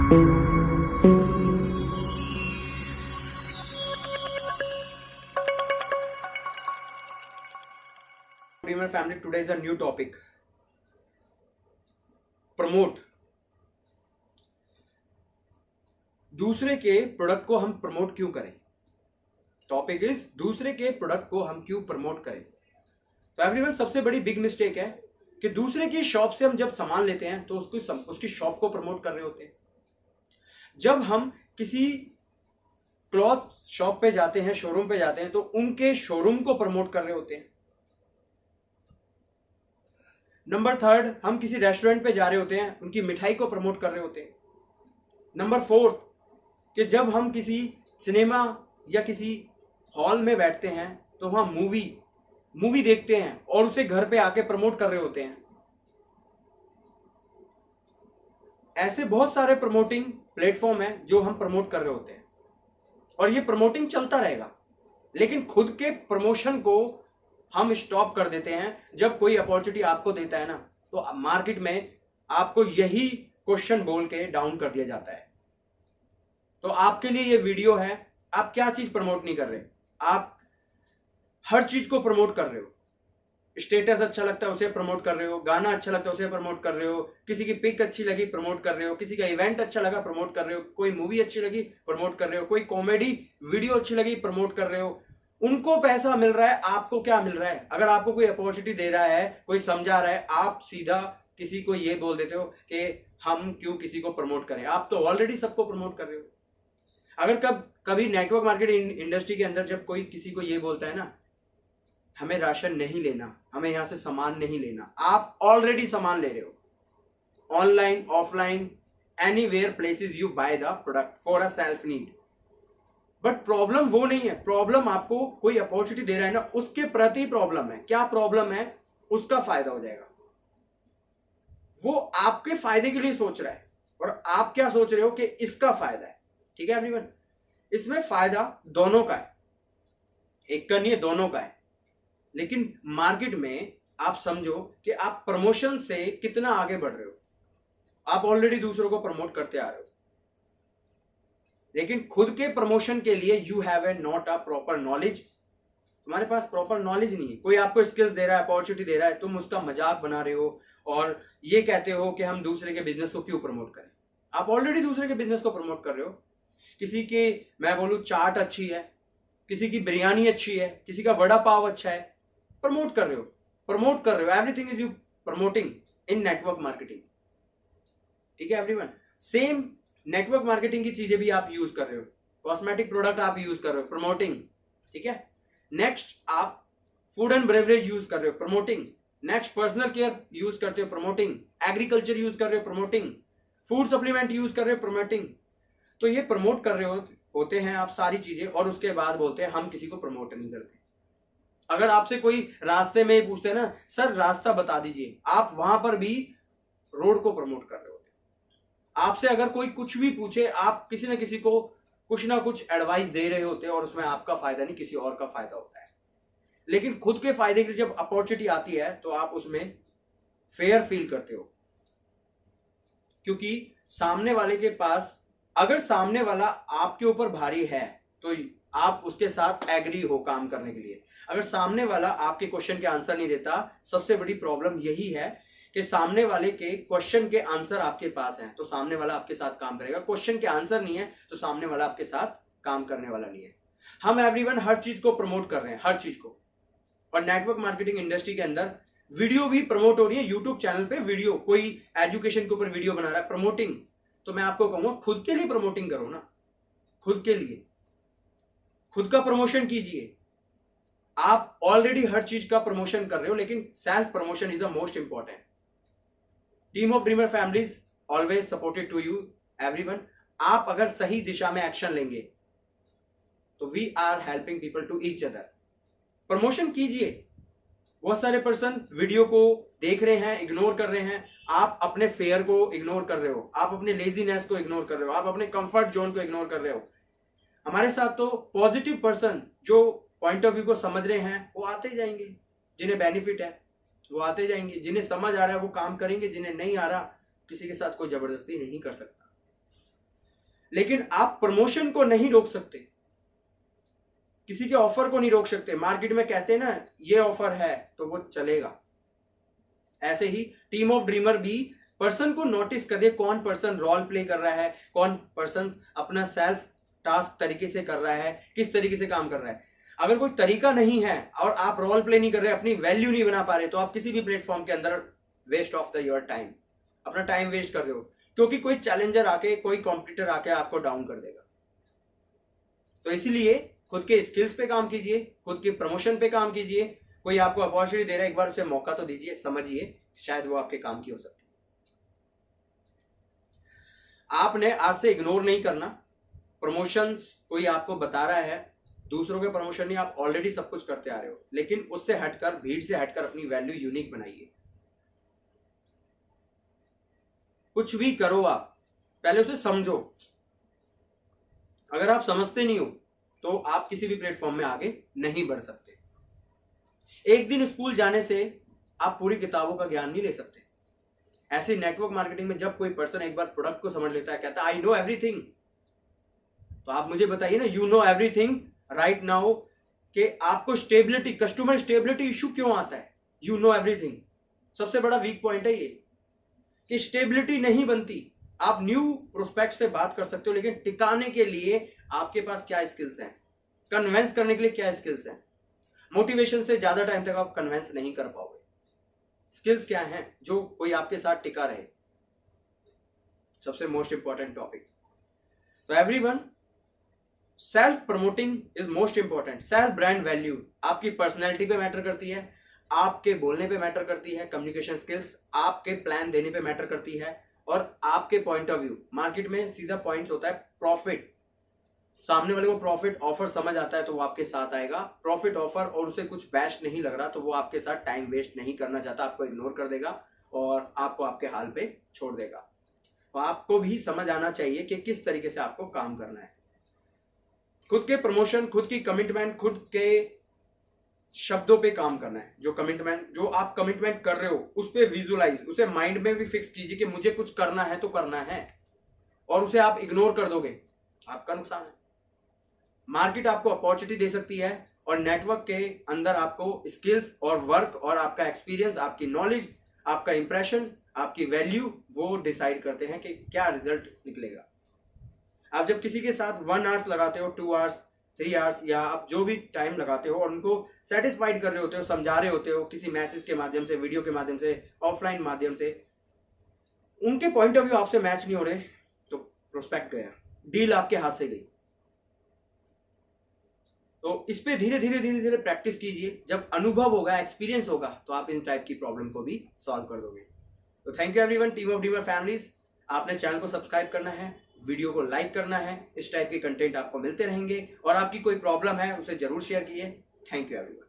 Dreamer family, today is a new topic. Promote. दूसरे के product को हम प्रमोट क्यों करें? टॉपिक इज दूसरे के प्रोडक्ट को हम क्यों प्रमोट करें. तो एवरीवन, सबसे बड़ी बिग मिस्टेक है कि दूसरे की शॉप से हम जब सामान लेते हैं तो उसकी शॉप को प्रमोट कर रहे होते हैं. जब हम किसी क्लॉथ शॉप पे जाते हैं, शोरूम पे जाते हैं, तो उनके शोरूम को प्रमोट कर रहे होते हैं. नंबर 3, हम किसी रेस्टोरेंट पे जा रहे होते हैं, उनकी मिठाई को प्रमोट कर रहे होते हैं. नंबर 4, कि जब हम किसी सिनेमा या किसी हॉल में बैठते हैं तो वहां मूवी देखते हैं और उसे घर पे आके प्रमोट कर रहे होते हैं. ऐसे बहुत सारे प्रमोटिंग प्लेटफॉर्म हैं जो हम प्रमोट कर रहे होते हैं और ये प्रमोटिंग चलता रहेगा. लेकिन खुद के प्रमोशन को हम स्टॉप कर देते हैं जब कोई अपॉर्चुनिटी आपको देता है ना, तो मार्केट में आपको यही क्वेश्चन बोल के डाउन कर दिया जाता है. तो आपके लिए ये वीडियो है. आप क्या चीज प्रमोट नहीं कर रहे? आप हर चीज को प्रमोट कर रहे हो. स्टेटस अच्छा लगता है उसे प्रमोट कर रहे हो, गाना अच्छा लगता है उसे प्रमोट कर रहे हो, किसी की पिक अच्छी लगी प्रमोट कर रहे हो, किसी का इवेंट अच्छा लगा प्रमोट कर रहे हो, कोई मूवी अच्छी लगी प्रमोट कर रहे हो, कोई कॉमेडी वीडियो अच्छी लगी प्रमोट कर रहे हो. उनको पैसा मिल रहा है, आपको क्या मिल रहा है? अगर आपको कोई अपॉर्चुनिटी दे रहा है, कोई समझा रहा है, आप सीधा किसी को ये बोल देते हो कि हम क्यों किसी को प्रमोट करें. आप तो ऑलरेडी सबको प्रमोट कर रहे हो. अगर कभी नेटवर्क मार्केटिंग इंडस्ट्री के अंदर जब कोई किसी को ये बोलता है ना, हमें राशन नहीं लेना, हमें यहां से सामान नहीं लेना, आप ऑलरेडी सामान ले रहे हो. Online, offline, anywhere places you by the product for a self need. But problem वो नहीं है. प्रॉब्लम आपको कोई अपॉर्चुनिटी दे रहा है ना, उसके प्रति प्रॉब्लम है. क्या प्रॉब्लम है? उसका फायदा हो जाएगा. वो आपके फायदे के लिए सोच रहा है और आप क्या सोच रहे हो कि इसका फायदा है. ठीक है एवरीवन, इसमें फायदा दोनों का है, एक का नहीं है, दोनों का है. लेकिन मार्केट में आप समझो कि आप प्रमोशन से कितना आगे बढ़ रहे हो. आप ऑलरेडी दूसरों को प्रमोट करते आ रहे हो, लेकिन खुद के प्रमोशन के लिए you have a not a proper knowledge. तुम्हारे पास प्रॉपर नॉलेज नहीं है. कोई आपको स्किल्स दे रहा है, अपॉर्चुनिटी दे रहा है, तुम उसका मजाक बना रहे हो और ये कहते हो कि हम दूसरे के बिजनेस को क्यों प्रमोट करें. आप ऑलरेडी दूसरे के बिजनेस को प्रमोट कर रहे हो. किसी की, मैं बोलूं, चाट अच्छी है, किसी की बिरयानी अच्छी है, किसी का वड़ा पाव अच्छा है, प्रमोट कर रहे हो. Everything is you promoting in network marketing. ठीक है एवरीवन, सेम नेटवर्क मार्केटिंग की चीजें भी आप यूज कर रहे हो. कॉस्मेटिक प्रोडक्ट आप यूज कर रहे हो, प्रमोटिंग. ठीक है. नेक्स्ट, आप फूड एंड बेवरेज यूज कर रहे हो, promoting. Next, personal care use करते हो, प्रमोटिंग. एग्रीकल्चर यूज कर रहे हो, प्रमोटिंग. फूड सप्लीमेंट यूज कर रहे हो, प्रमोटिंग. तो ये प्रमोट कर रहे होते हैं आप सारी चीजें, और उसके बाद बोलते हैं हम किसी को प्रमोट नहीं करते. अगर आपसे कोई रास्ते में पूछते हैं ना, सर रास्ता बता दीजिए, आप वहां पर भी रोड को प्रमोट कर रहे होते हैं. आपसे अगर कोई कुछ भी पूछे, आप किसी ना किसी को कुछ ना कुछ एडवाइस दे रहे होते हैं और उसमें आपका फायदा नहीं, किसी और का फायदा होता है. लेकिन खुद के फायदे की जब अपॉर्चुनिटी आती है तो आप उसमें फेयर फील करते हो, क्योंकि सामने वाले के पास, अगर सामने वाला आपके ऊपर भारी है तो आप उसके साथ एग्री हो काम करने के लिए. अगर सामने वाला आपके क्वेश्चन के आंसर नहीं देता, सबसे बड़ी प्रॉब्लम यही है कि सामने वाले के क्वेश्चन के आंसर आपके पास हैं तो सामने वाला आपके साथ काम करेगा. क्वेश्चन के आंसर नहीं है तो सामने वाला आपके साथ काम करने वाला नहीं है. हम एवरीवन हर चीज को प्रमोट कर रहे हैं, हर चीज को. और नेटवर्क मार्केटिंग इंडस्ट्री के अंदर वीडियो भी प्रमोट हो रही है. यूट्यूब चैनल पे वीडियो, कोई एजुकेशन के ऊपर वीडियो बना रहा है, प्रमोटिंग. तो मैं आपको कहूंगा खुद के लिए प्रमोटिंग करो ना, खुद के लिए, खुद का प्रमोशन कीजिए. आप ऑलरेडी हर चीज का प्रमोशन कर रहे हो, लेकिन self promotion is the most important. Team of dreamer families always supported to you everyone. आप अगर सही दिशा में एक्शन लेंगे तो we are helping people to each other. Promotion कीजिए. बहुत सारे पर्सन वीडियो को देख रहे हैं, इग्नोर कर रहे हैं. आप अपने फेयर को इग्नोर कर रहे हो, आप अपने लेजीनेस को इग्नोर कर रहे हो, आप अपने कंफर्ट जोन को इग्नोर कर रहे हो. हमारे साथ तो पॉजिटिव पर्सन जो पॉइंट ऑफ व्यू को समझ रहे हैं वो आते जाएंगे, जिन्हें बेनिफिट है वो आते जाएंगे, जिन्हें समझ आ रहा है वो काम करेंगे, जिन्हें नहीं आ रहा किसी के साथ कोई जबरदस्ती नहीं कर सकता. लेकिन आप प्रमोशन को नहीं रोक सकते, किसी के ऑफर को नहीं रोक सकते। मार्केट में कहते हैं ना ये ऑफर है तो वो चलेगा। ऐसे ही टीम ऑफ ड्रीमर भी पर्सन को नोटिस कर दे, कौन पर्सन रोल प्ले कर रहा है, कौन पर्सन अपना सेल्फ टास्क तरीके से कर रहा है, किस तरीके से काम कर रहा है। अगर कोई तरीका नहीं है और आप रोल प्ले नहीं कर रहे, अपनी वैल्यू नहीं बना पा रहे, तो आप किसी भी प्लेटफॉर्म के अंदर waste of the your time, अपना टाइम वेस्ट कर रहे हो, क्योंकि कोई चैलेंजर आके, कोई कॉम्पिटिटर आके आपको डाउन कर देगा। तो इसीलिए खुद के स्किल्स पे काम कीजिए, खुद के प्रमोशन पे काम कीजिए। कोई आपको अपॉर्चुनिटी दे रहा है, एक बार उसे मौका तो दीजिए, समझिए शायद वो आपके काम की हो सकती है। आपने आज से इग्नोर नहीं करना। प्रमोशन कोई आपको बता रहा है, दूसरों के प्रमोशन नहीं, आप ऑलरेडी सब कुछ करते आ रहे हो, लेकिन उससे हटकर, भीड़ से हटकर अपनी वैल्यू यूनिक बनाइए। कुछ भी करो आप पहले उसे समझो। अगर आप समझते नहीं हो तो आप किसी भी प्लेटफॉर्म में आगे नहीं बढ़ सकते। एक दिन स्कूल जाने से आप पूरी किताबों का ज्ञान नहीं ले सकते। ऐसे नेटवर्क मार्केटिंग में जब कोई पर्सन एक बार प्रोडक्ट को समझ लेता है, कहता है आई नो एवरीथिंग, तो आप मुझे बताइए ना, you know everything right now, कि आपको स्टेबिलिटी, कस्टमर स्टेबिलिटी इशू क्यों आता है? यू नो एवरीथिंग, सबसे बड़ा वीक पॉइंट है ये कि स्टेबिलिटी नहीं बनती। आप न्यू प्रोस्पेक्ट से बात कर सकते हो, लेकिन टिकाने के लिए आपके पास क्या स्किल्स हैं, कन्वेंस करने के लिए क्या स्किल्स हैं। मोटिवेशन से ज्यादा टाइम तक आप कन्वेंस नहीं कर पाओगे। स्किल्स क्या हैं जो कोई आपके साथ टिका रहे, सबसे मोस्ट इंपॉर्टेंट टॉपिक। तो everyone, self promoting is most important. Self brand value आपकी पर्सनैलिटी पे मैटर करती है, आपके बोलने पे मैटर करती है, कम्युनिकेशन स्किल्स आपके प्लान देने पे मैटर करती है, और आपके पॉइंट ऑफ व्यू। मार्केट में सीधा पॉइंट्स होता है प्रॉफिट। सामने वाले को प्रॉफिट ऑफर समझ आता है तो वो आपके साथ आएगा। प्रॉफिट ऑफर और उसे कुछ बैश नहीं लग रहा तो वो आपके साथ टाइम वेस्ट नहीं करना चाहता, आपको इग्नोर कर देगा और आपको आपके हाल पे छोड़ देगा। तो आपको भी समझ आना चाहिए कि किस तरीके से आपको काम करना है। खुद के प्रमोशन, खुद की कमिटमेंट, खुद के शब्दों पे काम करना है। जो कमिटमेंट, जो आप कमिटमेंट कर रहे हो उस पे विजुलाइज, उसे माइंड में भी फिक्स कीजिए कि मुझे कुछ करना है तो करना है, और उसे आप इग्नोर कर दोगे, आपका नुकसान है। मार्केट आपको अपॉर्चुनिटी दे सकती है, और नेटवर्क के अंदर आपको स्किल्स और वर्क और आपका एक्सपीरियंस, आपकी नॉलेज, आपका इंप्रेशन, आपकी वैल्यू, वो डिसाइड करते हैं कि क्या रिजल्ट निकलेगा। आप जब किसी के साथ 1 आवर्स लगाते हो, 2 आवर्स, 3 आवर्स, या आप जो भी टाइम लगाते हो और उनको सेटिस्फाइड कर रहे होते हो, समझा रहे होते हो किसी मैसेज के माध्यम से, वीडियो के माध्यम से, ऑफलाइन माध्यम से, उनके पॉइंट ऑफ व्यू आपसे मैच नहीं हो रहे तो प्रोस्पेक्ट गया, डील आपके हाथ से गई। तो इस पे धीरे धीरे प्रैक्टिस कीजिए। जब अनुभव होगा, एक्सपीरियंस होगा, तो आप इन टाइप की प्रॉब्लम को भी सॉल्व कर दोगे। तो thank you everyone, team of dreamer families. आपने चैनल को सब्सक्राइब करना है, वीडियो को लाइक करना है, इस टाइप के कंटेंट आपको मिलते रहेंगे, और आपकी कोई प्रॉब्लम है उसे जरूर शेयर कीजिए। Thank you everyone.